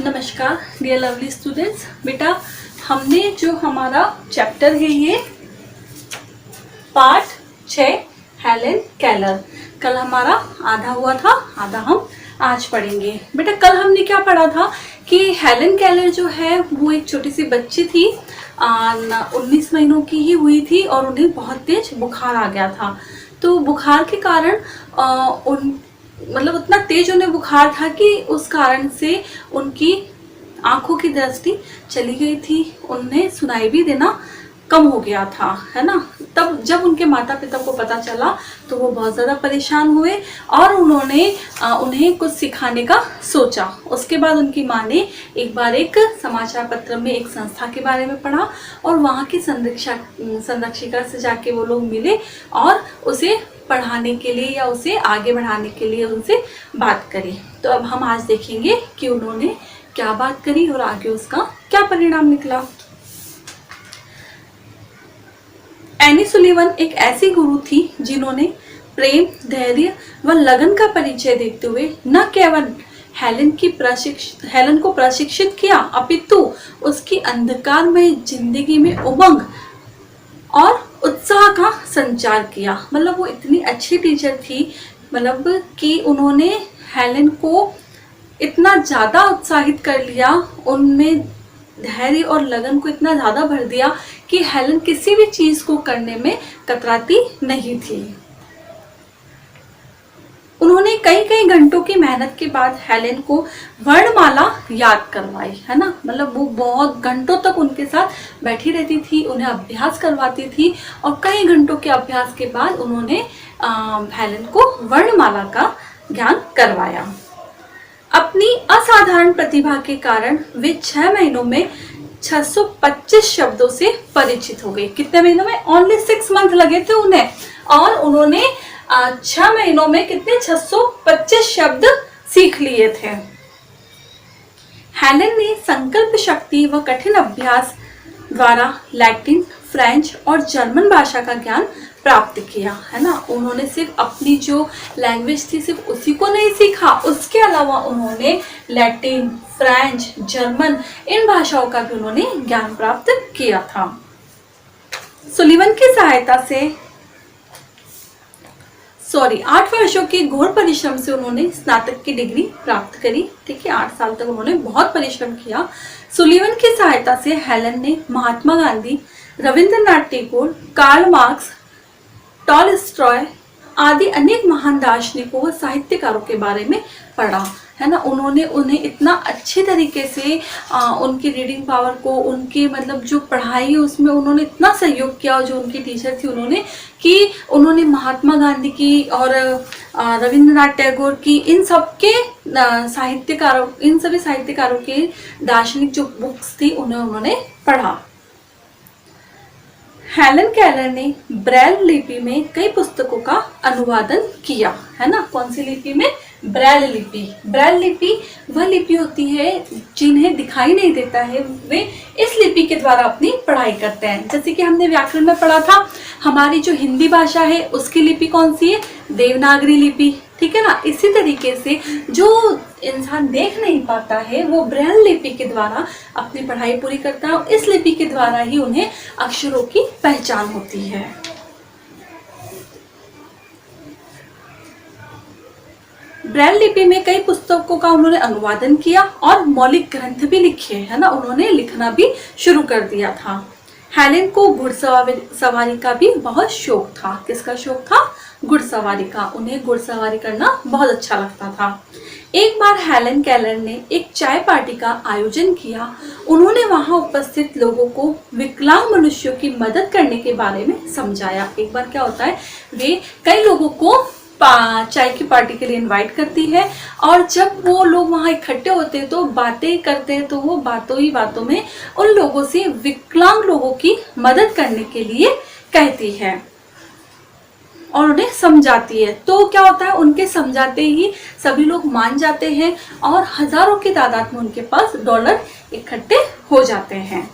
नमस्कार dear lovely students. बेटा हमने जो हमारा चैप्टर है ये पार्ट 6 हेलेन केलर, कल हमारा आधा हुआ था, आधा हम आज पढ़ेंगे। बेटा कल हमने क्या पढ़ा था कि हेलेन केलर जो है वो एक छोटी सी बच्ची थी, 19 महीनों की ही हुई थी और उन्हें बहुत तेज बुखार आ गया था। तो बुखार के कारण उतना तेज उन्हें बुखार था कि उस कारण से उनकी आंखों की दृष्टि चली गई थी, उन्हें सुनाई भी देना कम हो गया था, है ना। तब जब उनके माता पिता को पता चला तो वो बहुत ज़्यादा परेशान हुए और उन्होंने उन्हें कुछ सिखाने का सोचा। उसके बाद उनकी माँ ने एक बार एक समाचार पत्र में एक संस्था के बारे में पढ़ा और वहाँ की संरक्षिका से जाके वो लोग मिले और उसे पढ़ाने के लिए या उसे आगे बढ़ाने के लिए उनसे बात करी। तो अब हम आज देखेंगे कि उन्होंने क्या बात करी और आगे उसका क्या परिणाम निकला। एनी सुलिवन एक ऐसी गुरु थी जिन्होंने प्रेम, धैर्य व लगन का परिचय देते हुए न केवल हेलन को प्रशिक्षित किया अपितु उसकी अंधकारमय जिंदगी में उमंग और उत्साह का संचार किया। मतलब वो इतनी अच्छी टीचर थी, मतलब कि उन्होंने हेलन को इतना ज़्यादा उत्साहित कर लिया, उनमें धैर्य और लगन को इतना ज़्यादा भर दिया कि हेलन किसी भी चीज़ को करने में कतराती नहीं थी। उन्होंने कई कई घंटों की मेहनत के बाद हेलन को वर्णमाला याद करवाई, है ना। मतलब वो बहुत घंटों तक उनके साथ बैठी रहती थी, उन्हें अभ्यास करवाती थी और कई घंटों के अभ्यास के बाद उन्होंने हेलन को वर्णमाला का ज्ञान करवाया। अपनी असाधारण प्रतिभा के कारण वे 6 महीनों में 625 शब्दों से परिचित हो गई। कितने महीनों में? ओनली 6 मंथ लगे थे उन्हें और उन्होंने 6 महीनों में कितने 625 शब्द सीख लिए थे। हेलन ने संकल्प शक्ति व कठिन अभ्यास द्वारा लैटिन, फ्रेंच और जर्मन भाषा का ज्ञान प्राप्त किया, है ना। उन्होंने सिर्फ अपनी जो लैंग्वेज थी सिर्फ उसी को नहीं सीखा, उसके अलावा उन्होंने लैटिन, फ्रेंच, जर्मन इन भाषाओं का भी उन्होंने ज्ञान प्राप्त किया था। सुलिवन की सहायता से 8 वर्षों के घोर परिश्रम से उन्होंने स्नातक की डिग्री प्राप्त करी। ठीक है, 8 साल तक उन्होंने बहुत परिश्रम किया। सुलिवन की सहायता से हेलन ने Mahatma Gandhi, Rabindranath Tagore, Karl Marx, Tolstoy आदि अनेक महान दार्शनिकों व साहित्यकारों के बारे में पढ़ा, है ना। उन्होंने उन्हें इतना अच्छे तरीके से उनकी रीडिंग पावर को, उनकी मतलब जो पढ़ाई है उसमें उन्होंने इतना सहयोग किया, और जो उनकी टीचर थी उन्होंने महात्मा गांधी की और रविंद्रनाथ टैगोर की इन सभी साहित्यकारों के दार्शनिक जो बुक्स थी उन्होंने पढ़ा। हेलन केलर ने ब्रेल लिपि में कई पुस्तकों का अनुवादन किया, है ना। कौन सी लिपि में? ब्रेल लिपि। ब्रेल लिपि वह लिपि होती है जिन्हें दिखाई नहीं देता है, वे इस लिपि के द्वारा अपनी पढ़ाई करते हैं। जैसे कि हमने व्याकरण में पढ़ा था, हमारी जो हिंदी भाषा है उसकी लिपि कौन सी है? देवनागरी लिपि, ठीक है ना। इसी तरीके से जो इंसान देख नहीं पाता है वो ब्रेल लिपि के द्वारा अपनी पढ़ाई पूरी करता है और इस लिपि के द्वारा ही उन्हें अक्षरों की पहचान होती है। ब्रेल लिपि में कई पुस्तकों का उन्होंने अनुवादन किया और मौलिक ग्रंथ भी लिखे, है ना। उन्होंने लिखना भी शुरू कर दिया था। हेलन को घुड़सवारी का भी बहुत शौक था। किसका शौक था? घुड़सवारी का। उन्हें घुड़सवारी करना बहुत अच्छा लगता था। एक बार हेलन केलर ने एक चाय पार्टी का आयोजन किया। उन्होंने वहां उपस्थित लोगों को विकलांग मनुष्यों की मदद करने के बारे में समझाया। एक बार क्या होता है, वे कई लोगों को चाय की पार्टी के लिए इनवाइट करती है और जब वो लोग वहाँ इकट्ठे होते हैं तो बातें करते हैं, तो वो बातों ही बातों में उन लोगों से विकलांग लोगों की मदद करने के लिए कहती है और उन्हें समझाती है। तो क्या होता है, उनके समझाते ही सभी लोग मान जाते हैं और हजारों की तादाद में उनके पास डॉलर इकट्ठे हो जाते हैं।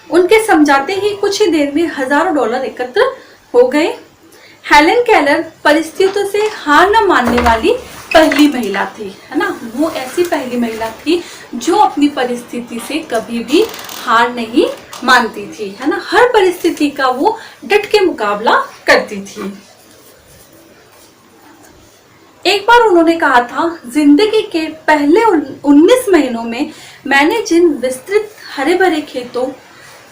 उनके समझाते ही कुछ ही देर में हजारों डॉलर एकत्र हो गए। हेलन केलर परिस्थितियों से हार न मानने वाली पहली महिला थी, है ना। वो ऐसी पहली महिला थी जो अपनी परिस्थिति से कभी भी हार नहीं मानती थी, है ना। हर परिस्थिति का वो डट के मुकाबला करती थी। एक बार उन्होंने कहा था, जिंदगी के पहले 19 महीनों में मैंने जिन विस्तृत हरे भरे खेतों,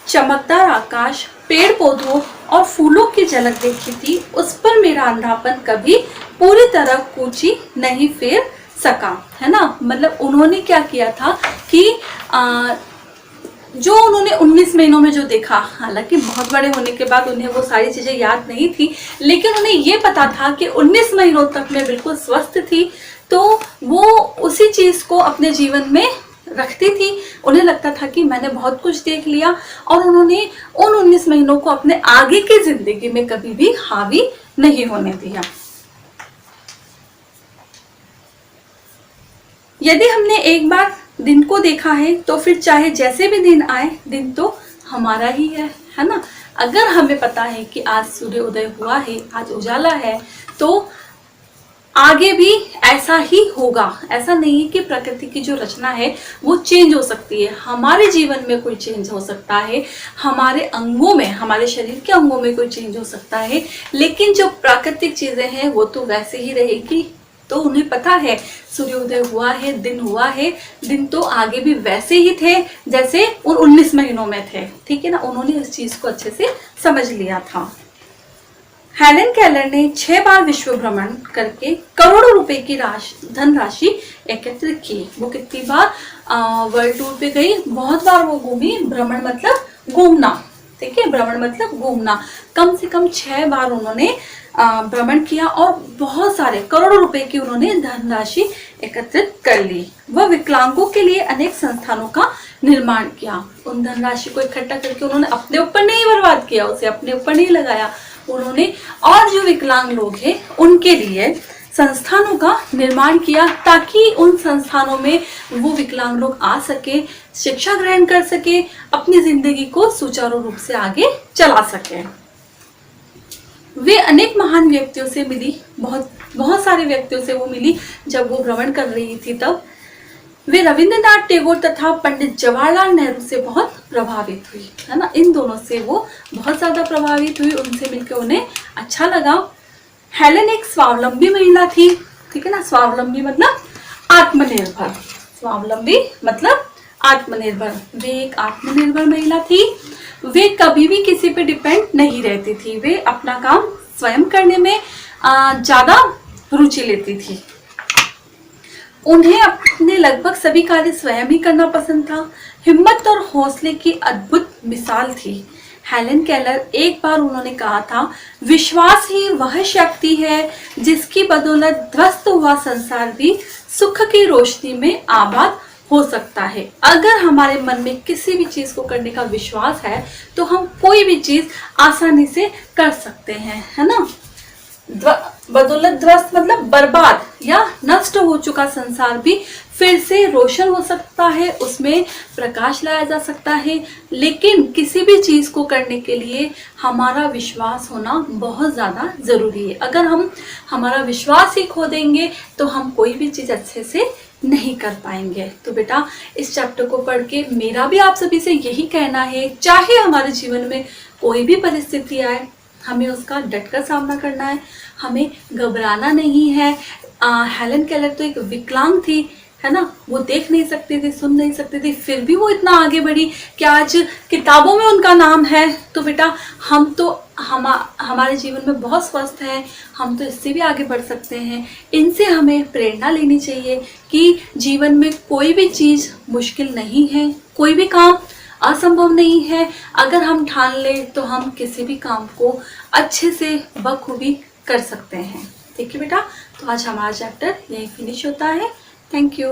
चमकदार आकाश, पेड़ पौधों और फूलों की झलक देखी थी, उस पर मेरा अंधापन कभी पूरी तरह कूची नहीं फेर सका, है ना। मतलब उन्होंने क्या किया था कि जो उन्होंने 19 महीनों में जो देखा, हालांकि बहुत बड़े होने के बाद उन्हें वो सारी चीजें याद नहीं थी, लेकिन उन्हें ये पता था कि 19 महीनों तक मैं बिल्कुल स्वस्थ थी, तो वो उसी चीज को अपने जीवन में रखती थी। उन्हें लगता था कि मैंने बहुत कुछ देख लिया, और उन्होंने उन 19 महीनों को अपने आगे की जिंदगी में कभी भी हावी नहीं होने दिया। यदि हमने एक बार दिन को देखा है तो फिर चाहे जैसे भी दिन आए, दिन तो हमारा ही है ना। अगर हमें पता है कि आज सूर्य उदय हुआ है, आज उजाला है, तो आगे भी ऐसा ही होगा। ऐसा नहीं है कि प्रकृति की जो रचना है वो चेंज हो सकती है, हमारे जीवन में कोई चेंज हो सकता है, हमारे अंगों में, हमारे शरीर के अंगों में कोई चेंज हो सकता है, लेकिन जो प्राकृतिक चीजें हैं वो तो वैसे ही रहेगी। तो उन्हें पता है सूर्योदय हुआ है, दिन हुआ है, दिन तो आगे भी वैसे ही थे जैसे उन 19 महीनों में थे, ठीक है ना। उन्होंने इस चीज को अच्छे से समझ लिया था। हेलेन केलर ने 6 बार विश्व भ्रमण करके करोड़ों रुपए की धनराशि एकत्रित की। वो कितनी बार वर्ल्ड टूर पे गई, बहुत बार वो घूमी। भ्रमण मतलब घूमना, ठीक है, भ्रमण मतलब घूमना। कम से कम 6 बार उन्होंने भ्रमण किया और बहुत सारे करोड़ों रुपए की उन्होंने धनराशि एकत्रित कर ली। वह विकलांगों के लिए अनेक संस्थानों का निर्माण किया। उन धनराशि को इकट्ठा करके उन्होंने अपने ऊपर नहीं बर्बाद किया, उसे अपने ऊपर नहीं लगाया, उन्होंने और जो विकलांग लोग हैं उनके लिए संस्थानों का निर्माण किया, ताकि उन संस्थानों में वो विकलांग लोग आ सके, शिक्षा ग्रहण कर सके, अपनी जिंदगी को सुचारू रूप से आगे चला सके। वे अनेक महान व्यक्तियों से मिली, बहुत सारे व्यक्तियों से वो मिली जब वो भ्रमण कर रही थी। तब वे रविंद्रनाथ टैगोर तथा पंडित जवाहरलाल नेहरू से बहुत प्रभावित हुई, है ना। इन दोनों से वो बहुत ज्यादा प्रभावित हुई, उनसे मिलकर उन्हें अच्छा लगा। हेलेन एक स्वावलंबी महिला थी, ठीक है ना। स्वावलंबी मतलब आत्मनिर्भर, स्वावलंबी मतलब आत्मनिर्भर। वे एक आत्मनिर्भर महिला थी। वे कभी भी किसी पे डिपेंड नहीं रहती थी, वे अपना काम स्वयं करने में ज्यादा रुचि लेती थी। उन्हें अपने लगभग सभी कार्य स्वयं ही करना पसंद था। हिम्मत और हौसले की अद्भुत मिसाल थी हेलेन केलर। एक बार उन्होंने कहा था, विश्वास ही वह शक्ति है जिसकी बदौलत ध्वस्त हुआ संसार भी सुख की रोशनी में आबाद हो सकता है। अगर हमारे मन में किसी भी चीज को करने का विश्वास है तो हम कोई भी चीज आसानी से कर सकते हैं, है ना। बदौलत ध्वस्त मतलब बर्बाद या नष्ट हो चुका संसार भी फिर से रोशन हो सकता है, उसमें प्रकाश लाया जा सकता है। लेकिन किसी भी चीज को करने के लिए हमारा विश्वास होना बहुत ज्यादा जरूरी है। अगर हम हमारा विश्वास ही खो देंगे तो हम कोई भी चीज अच्छे से नहीं कर पाएंगे। तो बेटा, इस चैप्टर को पढ़ के मेरा भी आप सभी से यही कहना है, चाहे हमारे जीवन में कोई भी परिस्थिति आए, हमें उसका डटकर सामना करना है, हमें घबराना नहीं है। हेलेन केलर तो एक विकलांग थी, है ना। वो देख नहीं सकती थी, सुन नहीं सकती थी, फिर भी वो इतना आगे बढ़ी कि आज किताबों में उनका नाम है। तो बेटा, हम तो हमारे जीवन में बहुत स्वस्थ हैं, हम तो इससे भी आगे बढ़ सकते हैं। इनसे हमें प्रेरणा लेनी चाहिए कि जीवन में कोई भी चीज़ मुश्किल नहीं है, कोई भी काम असंभव नहीं है। अगर हम ठान लें तो हम किसी भी काम को अच्छे से बखूबी कर सकते हैं। ठीक है बेटा, तो आज हमारा चैप्टर यही फिनिश होता है। Thank you.